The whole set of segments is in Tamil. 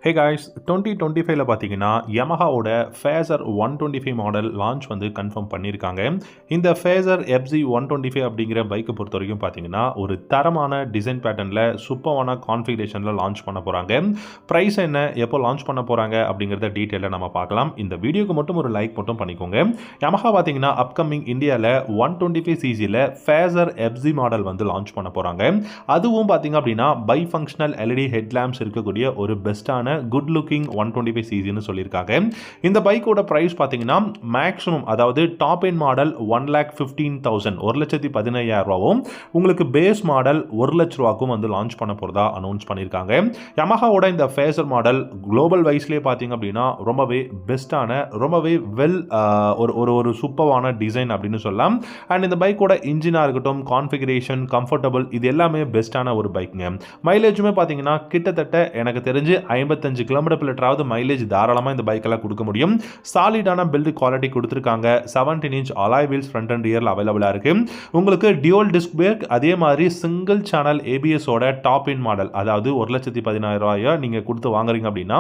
ஹே காய்ஸ் 2025 பார்த்தீங்கன்னா யமஹாவோட ஃபேசர் 125 மாடல் லான்ச் வந்து கன்ஃபார்ம் பண்ணியிருக்காங்க. இந்த ஃபேசர் எஃப்ஜி 125 அப்படிங்கிற பைக்கை பொறுத்த வரைக்கும் பார்த்தீங்கன்னா ஒரு தரமான டிசைன் பேட்டர்னில் சூப்பரான கான்ஃபிகரேஷனில் லான்ச் பண்ண போகிறாங்க. ப்ரைஸ் என்ன, எப்போ லான்ச் பண்ண போகிறாங்க அப்படிங்கிறத டீட்டெயிலாக நம்ம பார்க்கலாம். இந்த வீடியோக்கு மட்டும் ஒரு லைக் மட்டும் பண்ணிக்கோங்க. யமஹா பார்த்தீங்கன்னா அப்கமிங் இந்தியாவில் 125 சிசியில் ஃபேசர் எஃப்ஜி மாடல் வந்து லான்ச் பண்ண போகிறாங்க. அதுவும் பார்த்தீங்க அப்படின்னா பை ஃபங்க்ஷனல் எல்இடி ஹெட்லாம்ப்ஸ் இருக்கக்கூடிய ஒரு பெஸ்ட்டான குட் லுக்கிங் 125 சிசின்னு சொல்லியிருக்காங்க. இந்த பைக்கோட பிரைஸ் பார்த்தீங்கன்னா மேக்ஸிமம், அதாவது டாப் எண்ட் மாடல் 1,15,000 1,15,000 உங்களுக்கு பேஸ் மாடல் 1,00,000 ரூபாய்க்கும் வந்து லான்ச் பண்ண போறதா அனௌன்ஸ் பண்ணியிருக்காங்க. யமஹாவோட இந்த ஃபேசர் மாடல் குளோபல் வைஸ்லேயே பார்த்தீங்க அப்படின்னா ரொம்பவே பெஸ்ட்டான, ரொம்பவே வெல் ஒரு சூப்பரான டிசைன் அப்படின்னு சொல்லலாம். அண்ட் இந்த பைக்கோட இன்ஜினாக இருக்கட்டும், கான்ஃபிகரேஷன், கம்ஃபர்டபுள், இது எல்லாமே பெஸ்ட்டான ஒரு பைக்குங்க. மைலேஜுமே பார்த்தீங்கன்னா கிட்டத்தட்ட எனக்கு தெரிஞ்சு 55 கிலோமீட்டர் per லிட்டராவது மைலேஜ் தாராளமாக இந்த பைக்கெல்லாம் கொடுக்க முடியும். சாலிடான பில்டு குவாலிட்டி கொடுத்துருக்காங்க. 17 inch alloy wheels front and ரியரில் அவைலபிளாக இருக்கு. உங்களுக்கு டியூல் டிஸ்க் பிரேக், அதே மாதிரி சிங்கிள் சேனல் ஏபிஎஸோட டாப் இன் மாடல், அதாவது 1,14,000 ரூபாயை நீங்கள் கொடுத்து வாங்குறீங்க அப்படின்னா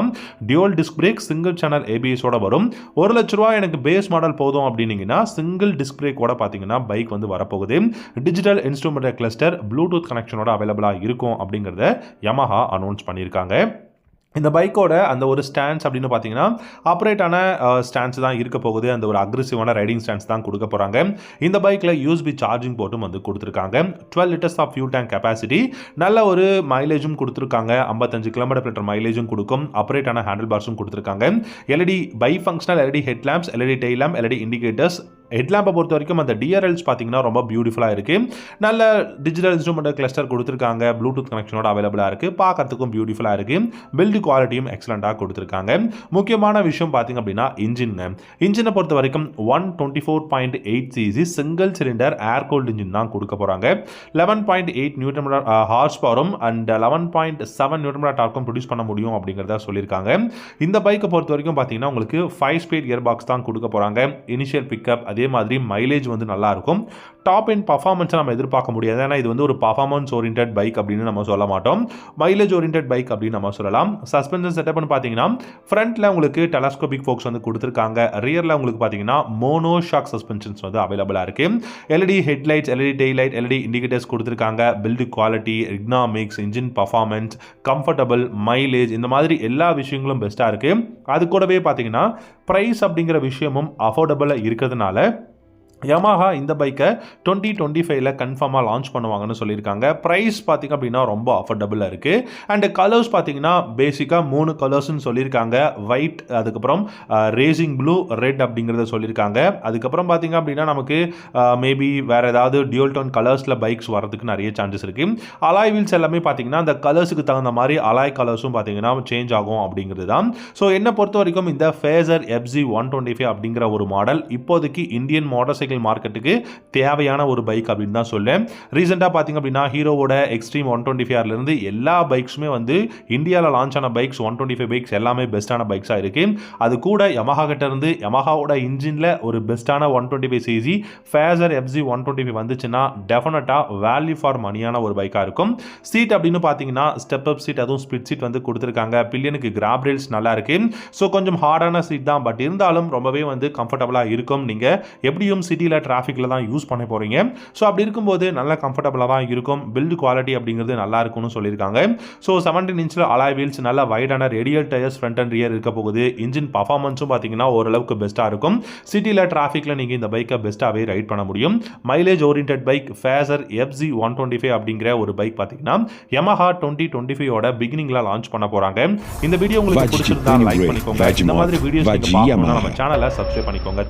dual disc brake single channel ஏபிஎஸோட வரும். 1,00,000 ரூபாய் எனக்கு பேஸ் மாடல் போதும் அப்படின்னீங்கன்னா சிங்கிள் டிஸ்க் பிரேக்கோட பார்த்தீங்கன்னா பைக் வந்து வரப்போகுது. டிஜிட்டல் இன்ஸ்ட்ருமெண்ட் கிளஸ்டர் ப்ளூடூத் கனெக்ஷனோட அவைலபிளாக இருக்கும் அப்படிங்கிறத யமஹா அனௌன்ஸ் பண்ணியிருக்காங்க. இந்த பைக்கோட அந்த ஒரு ஸ்டாண்ட்ஸ் அப்படின்னு பார்த்தீங்கன்னா ஆப்ரேட்டான ஸ்டாண்ட்ஸ் தான் இருக்க போகுது. அந்த ஒரு அக்ரெசிவான ரைடிங் ஸ்டாண்ட்ஸ் தான் கொடுக்க போகிறாங்க. இந்த பைக்கில் யூஎஸ்பி சார்ஜிங் போர்ட்டும் வந்து கொடுத்துருக்காங்க. 12 litres of fuel tank capacity, நல்ல ஒரு மைலேஜும் கொடுத்துருக்காங்க. 55 கிலோமீட்டர் லிட்டர் மைலேஜும் கொடுக்கும். ஆப்ரேட்டான ஹேண்டில் பார்ஸும் கொடுத்துருக்காங்க. LED bi functional LED head lamps, LED tail lamp, LED indicators. ஹெட்லாம்பை பொறுத்த வரைக்கும் அந்த டிஆர்எல்ஸ் பார்த்தீங்கன்னா ரொம்ப பியூட்டிஃபுல்லாக இருக்குது. நல்ல டிஜிட்டல் இன்ஸ்ட்ருமெண்ட் கிளஸ்டர் கொடுத்துருக்காங்க. ப்ளூடூத் கனெக்ஷனோட அவைலபிளாக இருக்குது. பார்க்கறதுக்கும் பியூட்டிஃபுல்லாக இருக்குது. பில்டு குவாலிட்டியும் எக்ஸலண்ட்டாக கொடுத்துருக்காங்க. முக்கியமான விஷயம் பார்த்தீங்க அப்படின்னா இன்ஜினை பொறுத்த வரைக்கும் 124.8 சிசி சிங்கிள் சிலிண்டர் ஏர் கூல்டு இன்ஜின் தான் கொடுக்க போகிறாங்க. 11.8 நியூட்டன் மீட்டர் ஹார்ஸ் பவரும் அண்ட் 11.7 நியூட்டன் மீட்டர் டார்க்கும் ப்ரொடியூஸ் பண்ண முடியும் அப்படிங்கிறத சொல்லியிருக்காங்க. இந்த பைக்கை பொறுத்த வரைக்கும் பார்த்தீங்கன்னா உங்களுக்கு 5 ஸ்பீட் கியர் பாக்ஸ் தான் கொடுக்க போகிறாங்க. இனிஷியல் பிக்கப், அதே மாதிரி மைலேஜ் வந்து நல்லா இருக்கும். டாப் எண்ட் பர்ஃபார்மன்ஸை நம்ம எதிர்பார்க்க முடியாது. ஏன்னா இது வந்து ஒரு பர்ஃபார்மன்ஸ் ஓரியன்ட் பைக் அப்படின்னு நம்ம சொல்ல மாட்டோம். மைலேஜ் ஓரியன்ட் பைக் அப்படின்னு நம்ம சொல்லலாம். சஸ்பென்ஷன் செட்டப்னு பார்த்தீங்கன்னா ஃப்ரண்ட்ல உங்களுக்கு டெலஸ்கோபிக் ஃபோக்ஸ் வந்து கொடுத்துருக்காங்க. ரியரில் உங்களுக்கு பார்த்தீங்கன்னா மோனோ ஷாக் சஸ்பென்ஷன்ஸ் வந்து அவைலபிளாக இருக்கு. LED headlights, LED tail light, LED indicators கொடுத்துருக்காங்க. Build quality, economics, engine performance, comfortable, mileage, இந்த மாதிரி எல்லா விஷயங்களும் பெஸ்ட்டாக இருக்கு. அது கூடவே பார்த்தீங்கன்னா ப்ரைஸ் அப்படிங்கிற விஷயமும் அஃபோர்டபுளாக இருக்கிறதுனால யமஹா இந்த பைக்கை 2025 கன்ஃபார்மாக லான்ச் பண்ணுவாங்கன்னு சொல்லியிருக்காங்க. ப்ரைஸ் பார்த்திங்க அப்படின்னா ரொம்ப அஃபோர்டபுளாக இருக்குது. அண்ட் கலர்ஸ் பார்த்தீங்கன்னா பேசிக்காக 3 கலர்ஸ்ன்னு சொல்லியிருக்காங்க. ஒயிட், அதுக்கப்புறம் ரேசிங் ப்ளூ, ரெட் அப்படிங்கிறத சொல்லியிருக்காங்க. அதுக்கப்புறம் பார்த்திங்க அப்படின்னா நமக்கு மேபி வேறு ஏதாவது டியூல் டோன் கலர்ஸில் பைக்ஸ் வரதுக்கு நிறைய சான்சஸ் இருக்குது. அலாய் வீல்ஸ் எல்லாமே பார்த்தீங்கன்னா அந்த கலர்ஸுக்கு தகுந்த மாதிரி அலாய் கலர்ஸும் பார்த்தீங்கன்னா சேஞ்ச் ஆகும் அப்படிங்கிறது தான். ஸோ என்னை பொறுத்த வரைக்கும் இந்த ஃபேசர் எஃப்ஜி 125 அப்படிங்கிற ஒரு மாடல் இப்போதைக்கு இந்தியன் மோட்டார் சைக்கிள் மார்க்கெட்டுக்கு தேவையான ஒரு பைக் அப்படின்னு தான் சொல்லேன். ரீசெண்டாக பார்த்தீங்க அப்படின்னா ஹீரோவோட எக்ஸ்ட்ரீம் 125 எல்லா பைக்ஸுமே வந்து இந்தியாவில் லான்ச் ஆன பைக்ஸ் 125 பைக்ஸ் எல்லாமே பெஸ்ட்டான பைக்ஸாக இருக்கு. அது கூட யமஹா கிட்ட இருந்து யமஹாவோட இன்ஜினில் ஒரு பெஸ்ட்டான 125 சிசி ஃபேசர் எஃப்ஜி 125 வந்துச்சுன்னா டெஃபினட்டாக வேல்யூ ஃபார் மணியான ஒரு பைக்காக இருக்கும். சீட் அப்படின்னு பார்த்தீங்கன்னா ஸ்டெப் அப் சீட், அதுவும் ஸ்பிட் சீட் வந்து கொடுத்துருக்காங்க. பில்லியனுக்கு கிராப் ரேல்ஸ் நல்லா இருக்கு. ஸோ கொஞ்சம் ஹார்டான சீட் தான், பட் இருந்தாலும் ரொம்பவே வந்து கம்ஃபர்டபுளாக இருக்கும். நீங்கள் எப்படியும் சிட்டியில் டிராஃபிக்கில் தான் யூஸ் பண்ண போகிறீங்க. ஸோ அப்படி இருக்கும்போது நல்ல கம்ஃபர்டபுளாக தான் இருக்கும். பில்டு குவாலிட்டி அப்படிங்கிறது நல்லா இருக்கும்னு சொல்லியிருக்காங்க. ஸோ 17 இன்ச்சில் அலாய் வீல்ஸ், நல்ல வைடான radial tyres front and rear இருக்க போகுது. இன்ஜின் பர்ஃபார்மன்ஸும் பார்த்தீங்கன்னா ஓரளவுக்கு பெஸ்ட்டாக இருக்கும். சிட்டியில் டிராஃபிக்கில் நீங்கள் இந்த பைக்கை பெஸ்ட்டாகவே ரைட் பண்ண முடியும். Mileage orient bike Fazer FZ 125 அப்படிங்கிற ஒரு பைக் பார்த்தீங்கன்னா யமஹா 2025 பிகினிங்கில் லான்ச் பண்ண போகிறாங்க. இந்த வீடியோ உங்களுக்கு பிடிச்சிருந்தா லைக் பண்ணிக்கோங்க. இந்த மாதிரி வீடியோஸ் நீங்கள் பார்க்கணும்னா நம்ம சேனலை சப்ஸ்கிரைப் பண்ணிக்கோங்க.